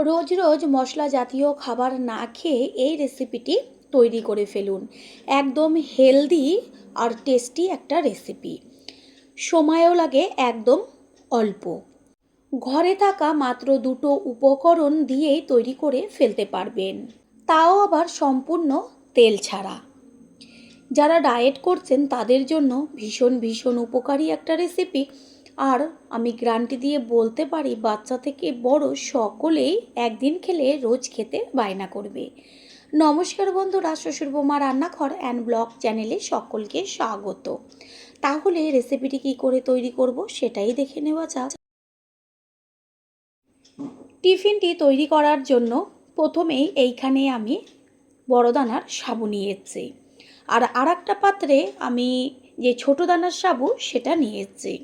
রোজ রোজ মশলা জাতীয় খাবার না খেয়ে এই রেসিপিটি তৈরি করে ফেলুন। একদম হেলদি আর টেস্টি একটা রেসিপি। সময়ও লাগে একদম অল্প। ঘরে থাকা মাত্র দুটো উপকরণ দিয়েই তৈরি করে ফেলতে পারবেন, তাও আবার সম্পূর্ণ তেল ছাড়া। যারা ডায়েট করছেন তাদের জন্য ভীষণ ভীষণ উপকারী একটা রেসিপি। আর আমি গ্যারান্টি দিয়ে বলতে পারি, বাচ্চা থেকে বড় সকলেই একদিন খেলে রোজ খেতে বায়না করবে। নমস্কার বন্ধুরা, শ্বশুর বৌমা রান্নাঘর অ্যান্ড ব্লগ চ্যানেলে সকলকে স্বাগত। তাহলে রেসিপিটি কী করে তৈরি করব সেটাই দেখে নেওয়া যাক। টিফিনটি তৈরি করার জন্য প্রথমেই এইখানে আমি বড় দানার সাবু নিয়েছি, আর একটা পাত্রে আমি যে ছোটো দানার সাবু সেটা নিয়েছি।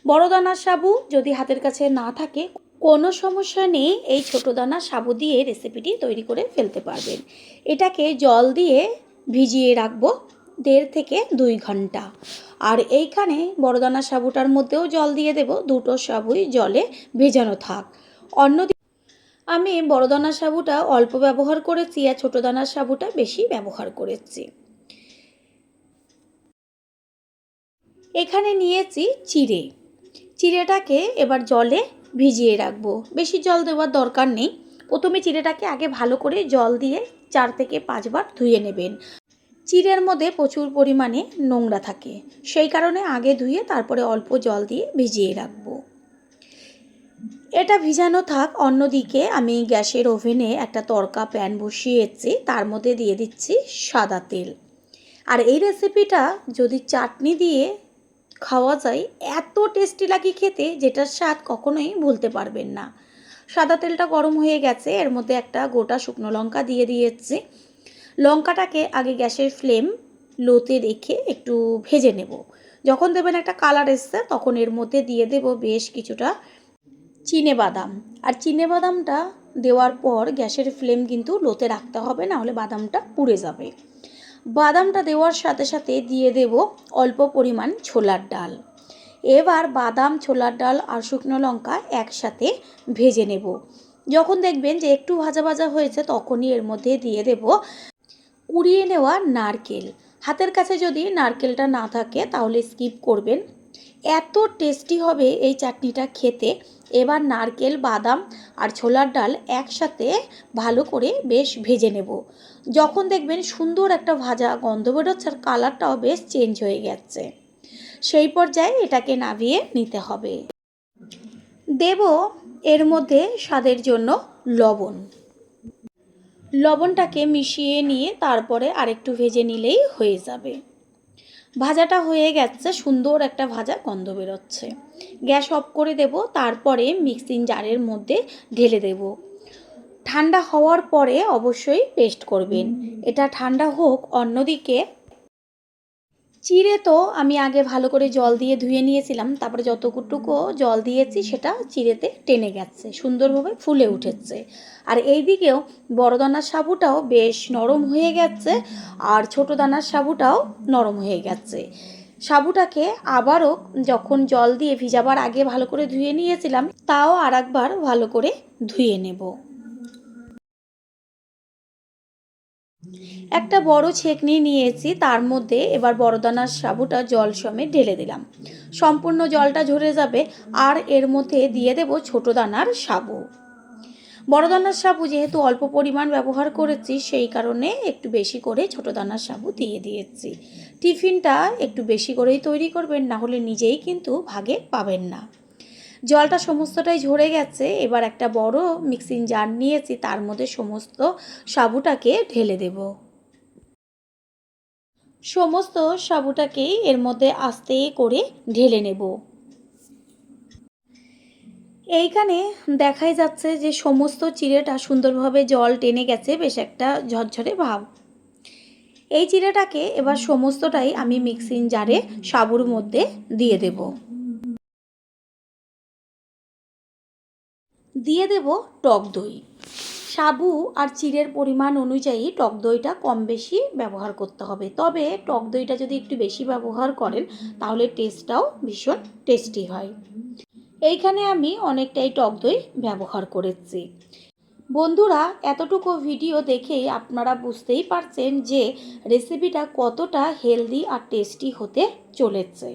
বড় দানার সাবু যদি হাতের কাছে না থাকে কোনো সমস্যা নেই, এই ছোটো দানার সাবু দিয়ে রেসিপিটি তৈরি করে ফেলতে পারবেন। এটাকে জল দিয়ে ভিজিয়ে রাখবো 1.5 থেকে 2 ঘন্টা। আর এইখানে বড় দানার সাবুটার মধ্যেও জল দিয়ে দেব, দুটো সাবুই জলে ভেজানো থাক। অন্যদিকে আমি বড় দানার সাবুটা অল্প ব্যবহার করেছি আর ছোটো দানার সাবুটা বেশি ব্যবহার করেছি। এখানে নিয়েছি চিড়েটাকে এবার জলে ভিজিয়ে রাখবো। বেশি জল দেওয়ার দরকার নেই। প্রথমে চিড়েটাকে আগে ভালো করে জল দিয়ে 4 থেকে 5 বার ধুয়ে নেবেন। চিড়ের মধ্যে প্রচুর পরিমাণে নোংরা থাকে, সেই কারণে আগে ধুয়ে তারপরে অল্প জল দিয়ে ভিজিয়ে রাখবো। এটা ভিজানো থাক। অন্যদিকে আমি গ্যাসের ওভেনে একটা তড়কা প্যান বসিয়েছি, তার মধ্যে দিয়ে দিচ্ছি সাদা তেল। আর এই রেসিপিটা যদি চাটনি দিয়ে খাওয়া যায় এত টেস্টি লাগে খেতে, যেটার স্বাদ কখনোই ভুলতে পারবেন না। সাদা তেলটা গরম হয়ে গেছে, এর মধ্যে একটা গোটা শুকনো লঙ্কা দিয়ে দিয়েছি। লঙ্কাটাকে আগে গ্যাসের ফ্লেম লোতে রেখে একটু ভেজে নেব। যখন দেবেন একটা কালার এসছে তখন এর মধ্যে দিয়ে দেব বেশ কিছুটা চিনেবাদাম। আর চিনেবাদামটা দেওয়ার পর গ্যাসের ফ্লেম কিন্তু লোতে রাখতে হবে, না হলে বাদামটা পুড়ে যাবে। বাদামটা দেওয়ার সাথে সাথে দিয়ে দেব অল্প পরিমাণ ছোলার ডাল। এবার বাদাম, ছোলার ডাল আর শুকনো লঙ্কা একসাথে ভেজে নেব। যখন দেখবেন যে একটু ভাজা ভাজা হয়েছে তখনই এর মধ্যে দিয়ে দেব কুড়িয়ে নেওয়া নারকেল। হাতের কাছে যদি নারকেলটা না থাকে তাহলে স্কিপ করবেন। এত টেস্টি হবে এই চাটনিটা খেতে। এবার নারকেল, বাদাম আর ছোলার ডাল একসাথে ভালো করে বেশ ভেজে নেব। যখন দেখবেন সুন্দর একটা ভাজা গন্ধ বেরোচ্ছে আর কালারটাও বেশ চেঞ্জ হয়ে গেছে, সেই পর্যায়ে এটাকে নামিয়ে নিতে হবে। দেব এর মধ্যে স্বাদের জন্য লবণটাকে মিশিয়ে নিয়ে তারপরে আরেকটু ভেজে নিলেই হয়ে যাবে। ভাজাটা হয়ে গেছে, সুন্দর একটা ভাজা গন্ধ বেরোচ্ছে। গ্যাস অফ করে দেব, তারপরে মিক্সিং জারের মধ্যে ঢেলে দেব। ঠান্ডা হওয়ার পরে অবশ্যই পেস্ট করবেন। এটা ঠান্ডা হোক। অন্যদিকে চিড়ে তো আমি আগে ভালো করে জল দিয়ে ধুয়ে নিয়েছিলাম, তারপরে যতটুকু জল দিয়েছি সেটা চিড়েতে টেনে গেছে, সুন্দরভাবে ফুলে উঠেছে। আর এই দিকেও বড় দানার সাবুটাও বেশ নরম হয়ে গেছে আর ছোটো দানার সাবুটাও নরম হয়ে গেছে। সাবুটাকে আবারও যখন জল দিয়ে ভিজাবার আগে ভালো করে ধুয়ে নিয়েছিলাম, তাও আরেকবার ভালো করে ধুয়ে নেব। একটা বড় ছেঁকনি নিয়েছি, তার মধ্যে এবার বড় দানার সাবুটা জল সমেত ঢেলে দিলাম। সম্পূর্ণ জলটা ঝরে যাবে। আর এর মধ্যে দিয়ে দেব ছোটো দানার সাবু। বড় দানার সাবু যেহেতু অল্প পরিমাণ ব্যবহার করেছি, সেই কারণে একটু বেশি করে ছোটো দানার সাবু দিয়ে দিয়েছি। টিফিনটা একটু বেশি করেই তৈরি করবেন, না হলে নিজেই কিন্তু ভাগে পাবেন না। জলটা সমস্তটাই ঝরে গেছে। এবার একটা বড় মিক্সিং জার নিয়েছি, তার মধ্যে সমস্ত সাবুটাকে ঢেলে দেব। সমস্ত সাবুটাকেই এর মধ্যে আস্তে করে ঢেলে নেব। এইখানে দেখাই যাচ্ছে যে সমস্ত চিড়েটা সুন্দরভাবে জল টেনে গেছে, বেশ একটা ঝরঝরে ভাব। এই চিড়েটাকে এবার সমস্তটাই আমি মিক্সিং জারে সাবুর মধ্যে দিয়ে দেব। দিয়ে দেব টক দই। সাবু আর চিড়ের পরিমাণ অনুযায়ী টক দইটা কম বেশি ব্যবহার করতে হবে, তবে টক দইটা যদি একটু বেশি ব্যবহার করেন তাহলে টেস্টটাও ভীষণ টেস্টি হয়। এইখানে আমি অনেকটাই টক দই ব্যবহার করেছি। বন্ধুরা, এতটুকু ভিডিও দেখেই আপনারা বুঝতেই পারছেন যে রেসিপিটা কতটা হেলদি আর টেস্টি হতে চলেছে।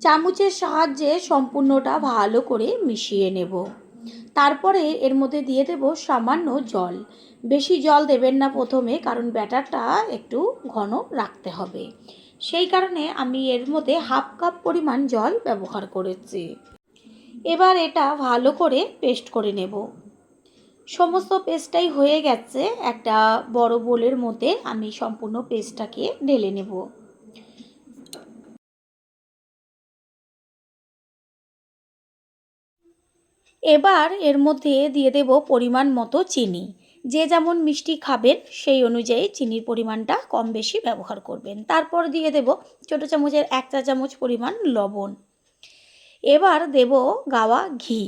চামচের সাহায্যে সম্পূর্ণটা ভালো করে মিশিয়ে নেব। তারপরে এর মধ্যে দিয়ে দেব সামান্য জল। বেশি জল দেবেন না প্রথমে, কারণ ব্যাটারটা একটু ঘন রাখতে হবে। সেই কারণে আমি এর মধ্যে হাফ কাপ পরিমাণ জল ব্যবহার করেছি। এবার এটা ভালো করে পেস্ট করে নেব। সমস্ত পেস্টটাই হয়ে গেছে। একটা বড় বোলের মধ্যে আমি সম্পূর্ণ পেস্টটাকে ঢেলে নেব। এবার এর মধ্যে দিয়ে দেব পরিমাণ মতো চিনি। যে যেমন মিষ্টি খাবেন সেই অনুযায়ী চিনির পরিমাণটা কম বেশি ব্যবহার করবেন। তারপর দিয়ে দেব ছোটো চামচের 1 চা চামচ পরিমাণ লবণ। এবার দেব গাওয়া ঘি।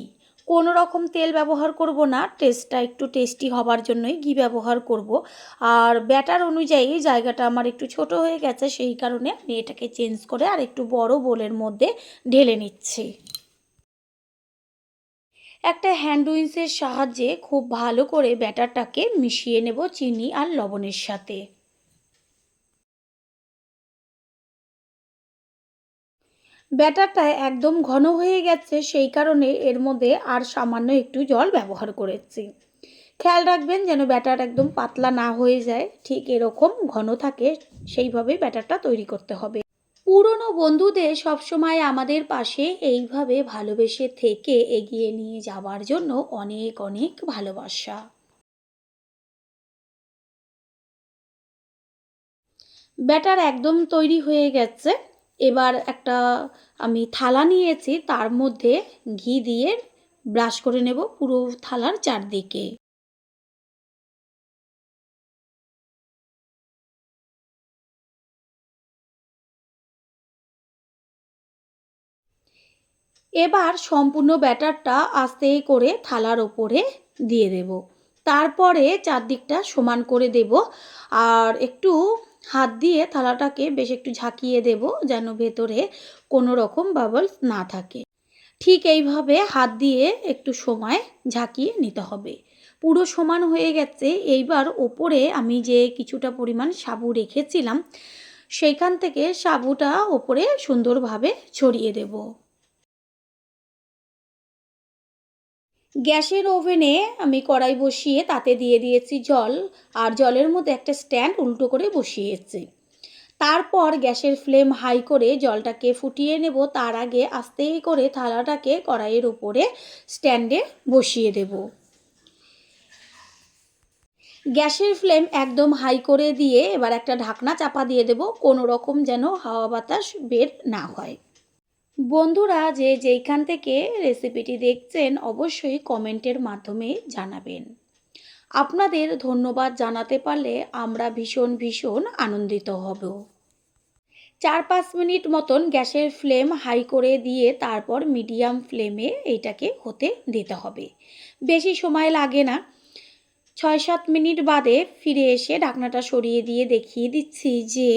কোনো রকম তেল ব্যবহার করব না, টেস্টটা একটু টেস্টি হবার জন্যই ঘি ব্যবহার করব। আর ব্যাটার অনুযায়ী জায়গাটা আমার একটু ছোট হয়ে গেছে, সেই কারণে আমি এটাকে চেঞ্জ করে আর একটু বড় বোলের মধ্যে ঢেলে নিচ্ছি। একটা হ্যান্ড উইন্সের সাহায্যে খুব ভালো করে ব্যাটারটাকে মিশিয়ে নেব চিনি আর লবণের সাথে। ব্যাটারটা একদম ঘন হয়ে গেছে, সেই কারণে এর মধ্যে আর সামান্য একটু জল ব্যবহার করেছি। খেয়াল রাখবেন যেন ব্যাটার একদম পাতলা না হয়ে যায়, ঠিক এরকম ঘন থাকে সেইভাবেই ব্যাটারটা তৈরি করতে হবে। পুরনো বন্ধুদের সবসময় আমাদের পাশে এইভাবে ভালোবেসে থেকে এগিয়ে নিয়ে যাওয়ার জন্য অনেক অনেক ভালোবাসা। ব্যাটার একদম তৈরি হয়ে গেছে। এবার একটা আমি থালা নিয়েছি, তার মধ্যে ঘি দিয়ে ব্রাশ করে নেব পুরো থালার চারদিকে। এবার সম্পূর্ণ ব্যাটারটা আস্তে করে থালার ওপরে দিয়ে দেব। তারপরে চারদিকটা সমান করে দেব। আর একটু হাত দিয়ে থালাটাকে বেশ একটু ঝাঁকিয়ে দেব, যেন ভেতরে কোনো রকম বাবলস না থাকে। ঠিক এইভাবে হাত দিয়ে একটু সময় ঝাঁকিয়ে নিতে হবে। পুরো সমান হয়ে গেছে। এইবার ওপরে আমি যে কিছুটা পরিমাণ সাবু রেখেছিলাম, সেইখান থেকে সাবুটা ওপরে সুন্দরভাবে ছড়িয়ে দেব। গ্যাসের ওভেনে আমি কড়াই বসিয়ে তাতে দিয়ে দিয়েছি জল, আর জলের মধ্যে একটা স্ট্যান্ড উল্টো করে বসিয়েছি। তারপর গ্যাসের ফ্লেম হাই করে জলটাকে ফুটিয়ে নেব। তার আগে আস্তে করে থালাটাকে কড়াইয়ের উপরে স্ট্যান্ডে বসিয়ে দেব। গ্যাসের ফ্লেম একদম হাই করে দিয়ে এবার একটা ঢাকনা চাপা দিয়ে দেব, কোনো রকম যেন হাওয়া বাতাস বের না হয়। বন্ধুরা, যে যেইখান থেকে রেসিপিটি দেখছেন অবশ্যই কমেন্টের মাধ্যমে জানাবেন। আপনাদের ধন্যবাদ জানাতে পারলে আমরা ভীষণ ভীষণ আনন্দিত হব। 4-5 মিনিট মতন গ্যাসের ফ্লেম হাই করে দিয়ে তারপর মিডিয়াম ফ্লেমে এইটাকে হতে দিতে হবে। বেশি সময় লাগে না। 6-7 মিনিট বাদে ফিরে এসে ঢাকনাটা সরিয়ে দিয়ে দেখিয়ে দিচ্ছি যে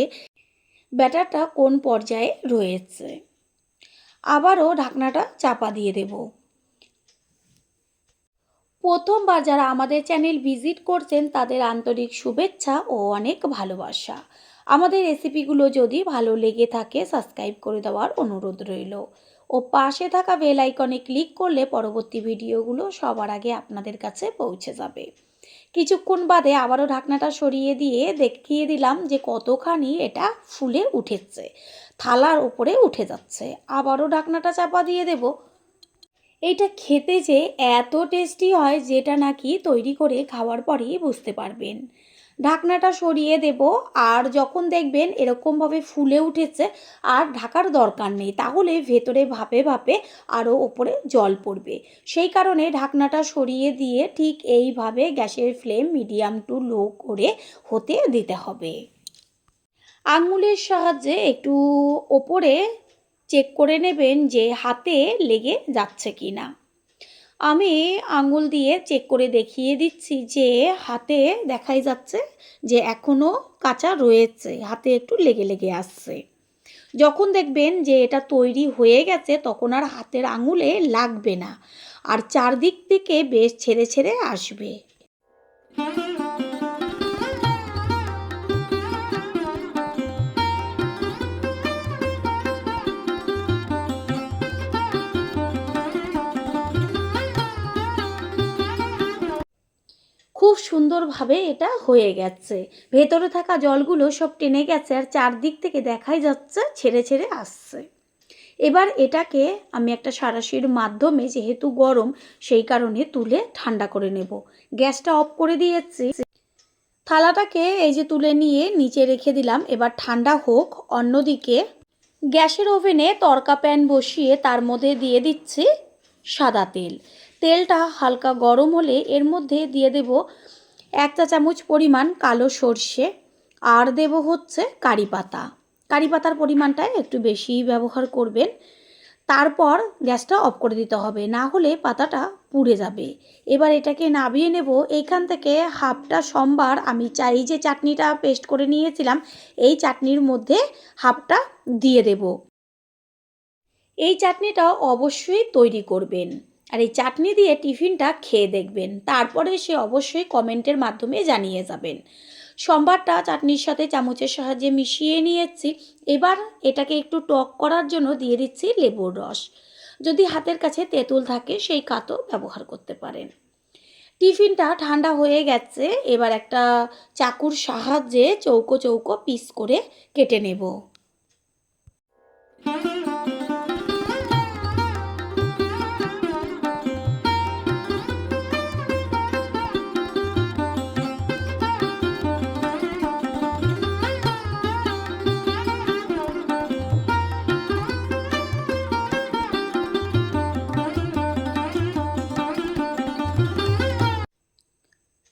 ব্যাটারটা কোন পর্যায়ে রয়েছে। আবারও ঢাকনাটা চাপা দিয়ে দেব। প্রথমবার যারা আমাদের চ্যানেল ভিজিট করছেন তাদের আন্তরিক শুভেচ্ছা ও অনেক ভালোবাসা। আমাদের রেসিপিগুলো যদি ভালো লেগে থাকে সাবস্ক্রাইব করে দেওয়ার অনুরোধ রইল, ও পাশে থাকা বেল আইকনে ক্লিক করলে পরবর্তী ভিডিওগুলো সবার আগে আপনাদের কাছে পৌঁছে যাবে। কিছুক্ষণ বাদে আবারও ঢাকনাটা সরিয়ে দিয়ে দেখিয়ে দিলাম যে কতখানি এটা ফুলে উঠেছে, থালার উপরে উঠে যাচ্ছে। আবারও ঢাকনাটা চাপা দিয়ে দেব। এইটা খেতে যে এত টেস্টি হয় যেটা নাকি তৈরি করে খাওয়ার পরেই বুঝতে পারবেন। ঢাকনাটা সরিয়ে দেব। আর যখন দেখবেন এরকমভাবে ফুলে উঠেছে আর ঢাকার দরকার নেই, তাহলে ভেতরে ভাপে ভাপে আরও ওপরে জল পড়বে। সেই কারণে ঢাকনাটা সরিয়ে দিয়ে ঠিক এইভাবে গ্যাসের ফ্লেম মিডিয়াম টু লো করে হতে দিতে হবে। আঙুলের সাহায্যে একটু ওপরে চেক করে নেবেন যে হাতে লেগে যাচ্ছে কি না। আমি আঙুল দিয়ে চেক করে দেখিয়ে দিচ্ছি যে হাতে দেখাই যাচ্ছে যে এখনও কাঁচা রয়েছে, হাতে একটু লেগে লেগে আসছে। যখন দেখবেন যে এটা তৈরি হয়ে গেছে তখন আর হাতের আঙুলে লাগবে না, আর চারদিক থেকে বেশ ছেড়ে ছেড়ে আসবে। খুব সুন্দরভাবে এটা হয়ে গেছে, ভেতরে থাকা জলগুলো সব টেনে গেছে আর চারদিক থেকে দেখাই যাচ্ছে ছেড়ে ছেড়ে আসছে। এবার এটাকে আমি একটা সাঁড়াশির মাধ্যমে, যেহেতু গরম সেই কারণে তুলে ঠান্ডা করে নেব। গ্যাসটা অফ করে দিয়েছি। থালাটাকে এই যে তুলে নিয়ে নিচে রেখে দিলাম, এবার ঠান্ডা হোক। অন্যদিকে গ্যাসের ওভেনে তড়কা প্যান বসিয়ে তার মধ্যে দিয়ে দিচ্ছি সাদা তেল। তেলটা হালকা গরম হলে এর মধ্যে দিয়ে দেব 1 চা চামচ পরিমাণ কালো সর্ষে, আর দেব হচ্ছে কারি পাতা। কারি পাতার পরিমাণটা একটু বেশিই ব্যবহার করবেন। তারপর গ্যাসটা অফ করে দিতে হবে, না হলে পাতাটা পুড়ে যাবে। এবার এটাকে নামিয়ে নেব। এইখান থেকে হাফটা সম্বার আমি চাই যে চাটনিটা পেস্ট করে নিয়েছিলাম, এই চাটনির মধ্যে হাফটা দিয়ে দেব। এই চাটনিটা অবশ্যই তৈরি করবেন, আর এই চাটনি দিয়ে টিফিনটা খেয়ে দেখবেন, তারপরে সে অবশ্যই কমেন্টের মাধ্যমে জানিয়ে যাবেন। সম্বারটা চাটনির সাথে চামচের সাহায্যে মিশিয়ে নিয়েছি। এবার এটাকে একটু টক করার জন্য দিয়ে দিচ্ছি লেবুর রস। যদি হাতের কাছে তেঁতুল থাকে সেই কাতও ব্যবহার করতে পারেন। টিফিনটা ঠান্ডা হয়ে গেছে, এবার একটা চাকুর সাহায্যে চৌকো চৌকো পিস করে কেটে নেব।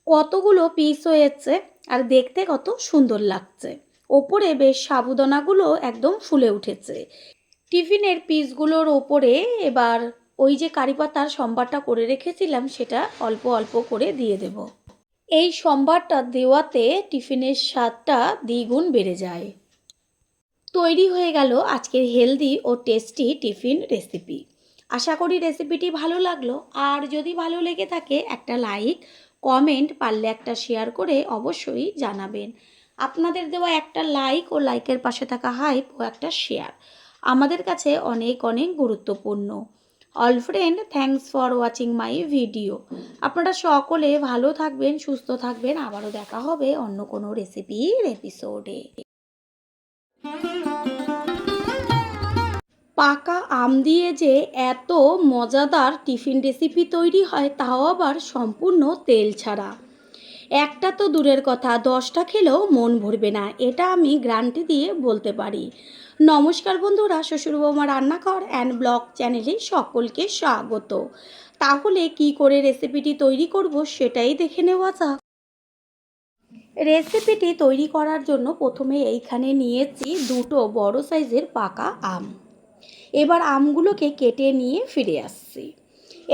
কতগুলো পিস হয়েছে আর দেখতে কত সুন্দর লাগছে। ওপরে বেশ সাবুদানাগুলো একদম ফুলে উঠেছে। টিফিনের পিসগুলোর ওপরে এবার ওই যে কারি পাতার সম্বারটা করে রেখেছিলাম সেটা অল্প অল্প করে দিয়ে দেব। এই সম্বারটা দেওয়াতে টিফিনের স্বাদটা দ্বিগুণ বেড়ে যায়। তৈরি হয়ে গেল আজকের হেলদি ও টেস্টি টিফিন রেসিপি। আশা করি রেসিপিটি ভালো লাগলো, আর যদি ভালো লেগে থাকে একটা লাইক, কমেন্ট, পারলে একটা শেয়ার করে অবশ্যই জানাবেন। আপনাদের দেওয়া একটা লাইক ও লাইকের পাশে থাকা হাইপ ও একটা শেয়ার আমাদের কাছে অনেক অনেক গুরুত্বপূর্ণ। All friend, thanks for watching my video. আপনারা সকলে ভালো থাকবেন, সুস্থ থাকবেন। আবারও দেখা হবে অন্য কোনো রেসিপির এপিসোডে। পাকা আম দিয়ে যে এত মজাদার টিফিন রেসিপি তৈরি হয়, তাও আবার সম্পূর্ণ তেল ছাড়া, একটা তো দূরের কথা 10টা খেলেও মন ভরবে না, এটা আমি গ্যারান্টি দিয়ে বলতে পারি। নমস্কার বন্ধুরা, শ্বশুর বৌমা রান্নাঘর অ্যান্ড ব্লগ চ্যানেলে সকলকে স্বাগত। তাহলে কি করে রেসিপিটি তৈরি করব সেটাই দেখে নেওয়া যাক। রেসিপিটি তৈরি করার জন্য প্রথমে এইখানে নিয়েছি 2টো বড় সাইজের পাকা আম। এবার আমগুলোকে কেটে নিয়ে ফিরে আসছি।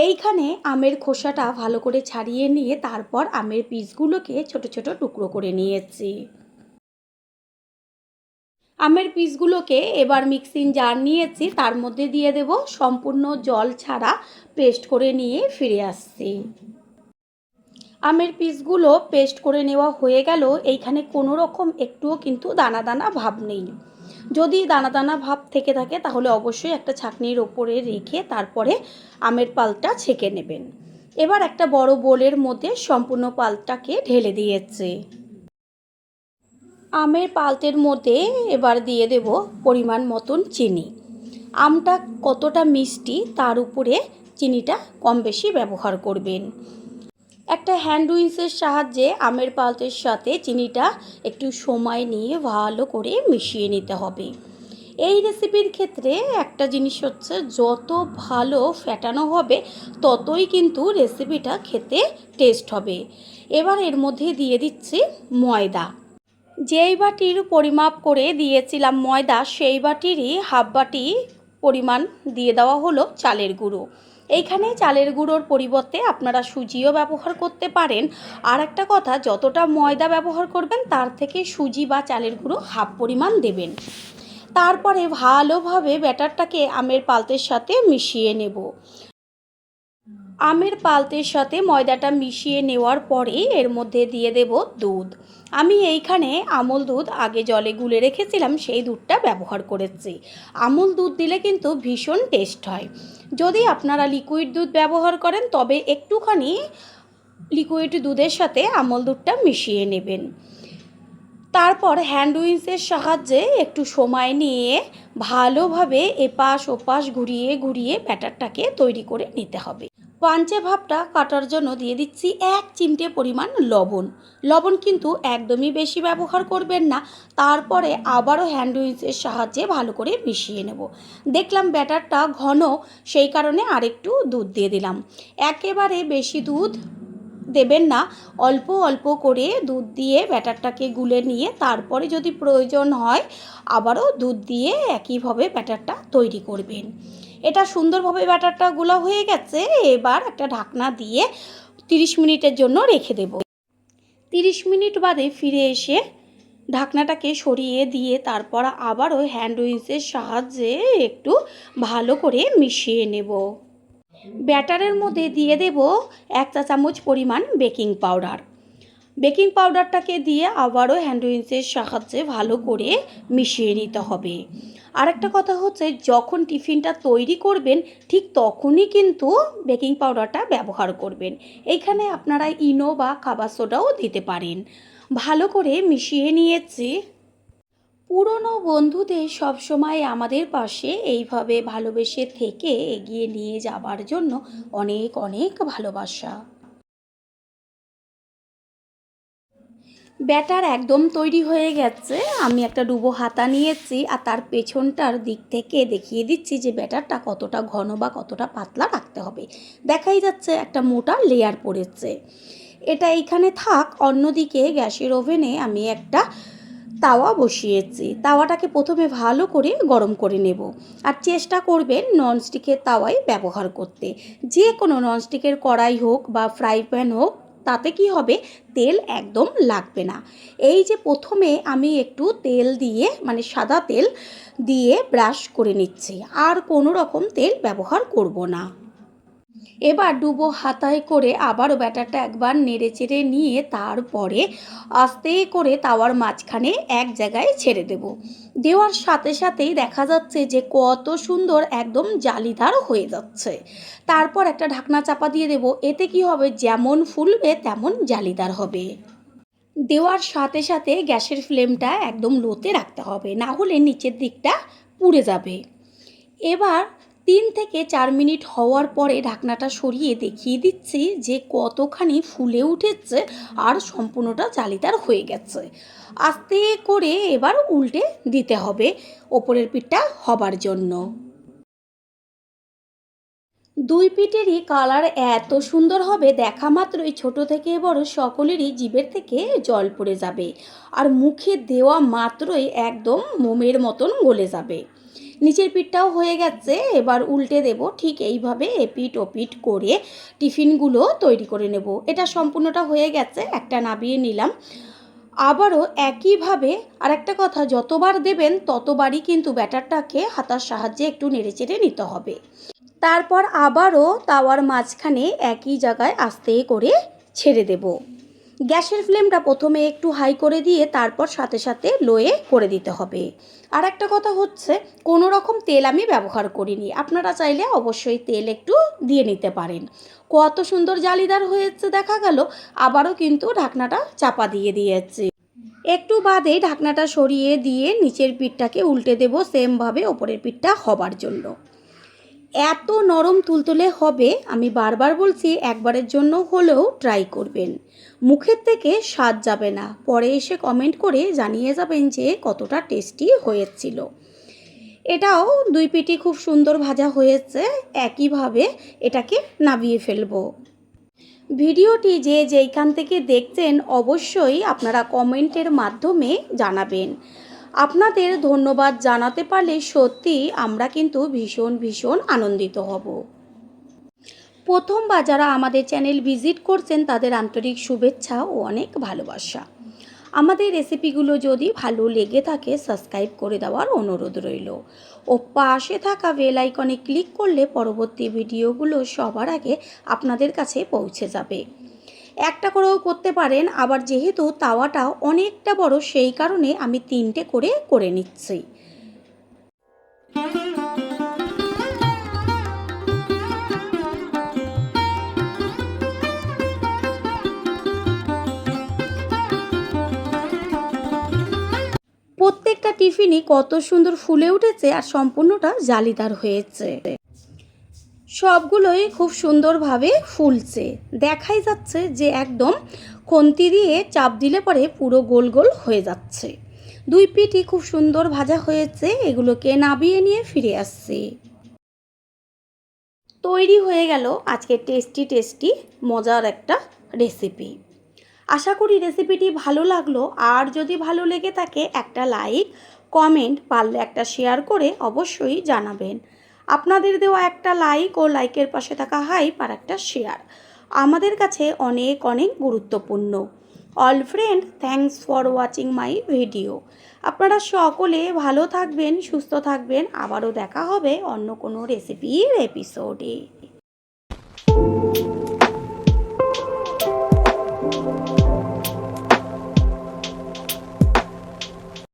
এইখানে আমের খোসাটা ভালো করে ছাড়িয়ে নিয়ে তারপর আমের পিসগুলোকে ছোট ছোট টুকরো করে নিয়েছি। আমের পিসগুলোকে এবার মিক্সিং জার নিয়েছি, তার মধ্যে দিয়ে দেব সম্পূর্ণ জল ছাড়া পেস্ট করে নিয়ে ফিরে আসছি। আমের পিসগুলো পেস্ট করে নেওয়া হয়ে গেল। এইখানে কোনো রকম একটুও কিন্তু দানা দানা ভাব নেই। যদি দানা দানা ভাব থেকে থাকে তাহলে অবশ্যই একটা ছাঁকনির ওপরে রেখে তারপরে আমের পাল্পটা ছেঁকে নেবেন। এবার একটা বড় বোলের মধ্যে সম্পূর্ণ পাল্পটাকে ঢেলে দিয়েছি। আমের পাল্পের মধ্যে এবার দিয়ে দেব পরিমাণ মতন চিনি। আমটা কতটা মিষ্টি তার উপরে চিনিটা কম বেশি ব্যবহার করবেন। একটা হ্যান্ড উইন্সের সাহায্যে আমের পাল্পের সাথে চিনিটা একটু সময় নিয়ে ভালো করে মিশিয়ে নিতে হবে। এই রেসিপির ক্ষেত্রে একটা জিনিস হচ্ছে, যত ভালো ফেটানো হবে ততই কিন্তু রেসিপিটা খেতে টেস্ট হবে। এবার এর মধ্যে দিয়ে দিচ্ছি ময়দা। যেই বাটির পরিমাপ করে দিয়েছিলাম ময়দা, সেই বাটিরই হাফ বাটি পরিমাণ দিয়ে দেওয়া হলো চালের গুঁড়ো। এইখানে চালের গুঁড়োর পরিবর্তে আপনারা সুজিও ব্যবহার করতে পারেন। আর একটা কথা, যতটা ময়দা ব্যবহার করবেন তার থেকে সুজি বা চালের গুঁড়ো হাফ পরিমাণ দেবেন। তারপরে ভালোভাবে ব্যাটারটাকে আমের পাল্পের সাথে মিশিয়ে নেব। আমের পাল্পের সাথে ময়দাটা মিশিয়ে নেওয়ার পরে এর মধ্যে দিয়ে দেব দুধ। আমি এইখানে আমুল দুধ আগে জলে গুলে রেখেছিলাম, সেই দুধটা ব্যবহার করেছি। আমুল দুধ দিলে কিন্তু ভীষণ টেস্ট হয়। যদি আপনারা লিকুইড দুধ ব্যবহার করেন তবে একটুখানি লিকুইড দুধের সাথে আমুল দুধটা মিশিয়ে নেবেন। তারপর হ্যান্ড উইন্সের সাহায্যে একটু সময় নিয়ে ভালোভাবে এপাশ ওপাশ ঘুরিয়ে ঘুরিয়ে ব্যাটারটাকে তৈরি করে নিতে হবে। পাঞ্চে ভাবটা কাটার জন্য দিয়ে দিচ্ছি 1 চিমটে পরিমাণ লবণ। লবণ কিন্তু একদমই বেশি ব্যবহার করবেন না। তারপরে আবারও হ্যান্ড উইন্সের সাহায্যে ভালো করে মিশিয়ে নেব। দেখলাম ব্যাটারটা ঘন, সেই কারণে আরেকটু দুধ দিয়ে দিলাম। একেবারে বেশি দুধ দেবেন না, অল্প অল্প করে দুধ দিয়ে ব্যাটারটাকে গুলে নিয়ে তারপরে যদি প্রয়োজন হয় আবারও দুধ দিয়ে একইভাবে ব্যাটারটা তৈরি করবেন। এটা সুন্দরভাবে ব্যাটারটা গুলা হয়ে গেছে। এবার একটা ঢাকনা দিয়ে 30 মিনিটের জন্য রেখে দেব। 30 মিনিট বাদে ফিরে এসে ঢাকনাটাকে সরিয়ে দিয়ে তারপর আবারও হ্যান্ড উইন্সের সাহায্যে একটু ভালো করে মিশিয়ে নেব। ব্যাটারের মধ্যে দিয়ে দেব 1 চা চামচ পরিমাণ বেকিং পাউডার। বেকিং পাউডারটাকে দিয়ে আবারও হ্যান্ড উইন্সের সাহায্যে ভালো করে মিশিয়ে নিতে হবে। আরেকটা কথা হচ্ছে, যখন টিফিনটা তৈরি করবেন ঠিক তখনই কিন্তু বেকিং পাউডারটা ব্যবহার করবেন। এইখানে আপনারা ইনো বা খাবার সোডাও দিতে পারেন। ভালো করে মিশিয়ে নিয়েছি। পুরনো বন্ধুদের সবসময় আমাদের পাশে এইভাবে ভালোবেসে থেকে এগিয়ে নিয়ে যাবার জন্য অনেক অনেক ভালোবাসা। ব্যাটার একদম তৈরি হয়ে গেছে। আমি একটা ডুবো হাতা নিয়েছি আর তার পেছনটার দিক থেকে দেখিয়ে দিচ্ছি যে ব্যাটারটা কতটা ঘন বা কতটা পাতলা রাখতে হবে। দেখাই যাচ্ছে একটা মোটা লেয়ার পড়েছে। এটা এইখানে থাক। অন্যদিকে গ্যাসের ওভেনে আমি একটা তাওয়া বসিয়েছি। তাওয়াটাকে প্রথমে ভালো করে গরম করে নেব। আর চেষ্টা করবেন ননস্টিকের তাওয়াই ব্যবহার করতে। যে কোনো ননস্টিকের কড়াই হোক বা ফ্রাই প্যান হোক, তাতে কি হবে, তেল একদম লাগবে না। এই যে প্রথমে আমি একটু তেল দিয়ে মানে সাদা তেল দিয়ে ব্রাশ করে নিচ্ছি, আর কোনো রকম তেল ব্যবহার করব না। এবার ডুবো হাতায় করে আবারও ব্যাটারটা একবার নেড়ে চেড়ে নিয়ে তারপরে আস্তে করে তাওয়ার মাঝখানে এক জায়গায় ছেড়ে দেব। দেওয়ার সাথে সাথেই দেখা যাচ্ছে যে কত সুন্দর একদম জালিদার হয়ে যাচ্ছে। তারপর একটা ঢাকনা চাপা দিয়ে দেব। এতে কি হবে, যেমন ফুলবে তেমন জালিদার হবে। দেওয়ার সাথে সাথে গ্যাসের ফ্লেমটা একদম লোতে রাখতে হবে, না হলে নিচের দিকটা পুড়ে যাবে। এবার 3 থেকে 4 মিনিট হওয়ার পরে ঢাকনাটা সরিয়ে দেখিয়ে দিচ্ছি যে কতখানি ফুলে উঠেছে আর সম্পূর্ণটা জালিদার হয়ে গেছে। আস্তে করে এবার উল্টে দিতে হবে ওপরের পিঠটা হবার জন্য। দুই পিঠেরই কালার এত সুন্দর হবে, দেখা মাত্রই ছোট থেকে বড় সকলেরই জিভের থেকে জল পড়ে যাবে আর মুখে দেওয়া মাত্রই একদম মোমের মতন গলে যাবে। নিচের পিঠটাও হয়ে গেছে। এবার উল্টে দেব। ঠিক এইভাবে এপিট ওপিট করে টিফিনগুলো তৈরি করে নেব। এটা সম্পূর্ণটা হয়ে গেছে, একটা নামিয়ে নিলাম। আবারও একইভাবে আরেকটা কথা, যতবার দেবেন ততবারই কিন্তু ব্যাটারটাকে হাতার সাহায্যে একটু নেড়েচেড়ে নিতে হবে। তারপর আবারও তাওয়ার মাঝখানে একই জায়গায় আস্তে করে ছেড়ে দেব। গ্যাসের ফ্লেমটা প্রথমে একটু হাই করে দিয়ে তারপর সাথে সাথে লোয়ে করে দিতে হবে। আর একটা কথা হচ্ছে, কোনো রকম তেল আমি ব্যবহার করিনি। আপনারা চাইলে অবশ্যই তেল একটু দিয়ে নিতে পারেন। কত সুন্দর জালিদার হয়েছে দেখা গেল। আবারও কিন্তু ঢাকনাটা চাপা দিয়ে দিয়েছি। একটু বাদে ঢাকনাটা সরিয়ে দিয়ে নিচের পিঠটাকে উল্টে দেব সেমভাবে ওপরের পিঠটা হবার জন্য। এত নরম তুলতুলে হবে, আমি বারবার বলছি একবারের জন্য হলেও ট্রাই করবেন। মুখের থেকে স্বাদ যাবে না। পরে এসে কমেন্ট করে জানিয়ে যাবেন যে কতটা টেস্টি হয়েছিল। এটাও দুই পিঠই খুব সুন্দর ভাজা হয়েছে। একইভাবে এটাকে নামিয়ে ফেলবো। ভিডিওটি যে যেইখান থেকে দেখছেন অবশ্যই আপনারা কমেন্টের মাধ্যমে জানাবেন। আপনাদের ধন্যবাদ জানাতে পারলে সত্যি আমরা কিন্তু ভীষণ ভীষণ আনন্দিত হব। প্রথমবার যারা আমাদের চ্যানেল ভিজিট করছেন তাদের আন্তরিক শুভেচ্ছা ও অনেক ভালোবাসা। আমাদের রেসিপিগুলো যদি ভালো লেগে থাকে সাবস্ক্রাইব করে দেওয়ার অনুরোধ রইল ও পাশে থাকা বেল আইকনে ক্লিক করলে পরবর্তী ভিডিওগুলো সবার আগে আপনাদের কাছে পৌঁছে যাবে। একটা করেও করতে পারেন, আবার যেহেতু তাওয়াটা অনেকটা বড় সেই কারণে আমি 3টে করে নিচ্ছি। প্রত্যেকটা টিফিনই কত সুন্দর ফুলে উঠেছে আর সম্পূর্ণটা জালিদার হয়েছে। সবগুলোই খুব সুন্দরভাবে ফুলছে, দেখাই যাচ্ছে যে একদম খুন্তি দিয়ে চাপ দিলে পরে পুরো গোল গোল হয়ে যাচ্ছে। দুই পিঠই খুব সুন্দর ভাজা হয়েছে, এগুলোকে নাবিয়ে নিয়ে ফিরে আসছি। তৈরি হয়ে গেল আজকে টেস্টি মজার একটা রেসিপি। আশা করি রেসিপিটি ভালো লাগলো, আর যদি ভালো লেগে থাকে একটা লাইক, কমেন্ট, পারলে একটা শেয়ার করে অবশ্যই জানাবেন। আপনাদের দেওয়া একটা লাইক ও লাইকের পাশে থাকা হাইপ আর একটা শেয়ার আমাদের কাছে অনেক গুরুত্বপূর্ণ। All friend, thanks for watching my video. আপনারা সকলে ভালো থাকবেন, সুস্থ থাকবেন। আবারও দেখা হবে অন্য কোনো রেসিপির এপিসোডে।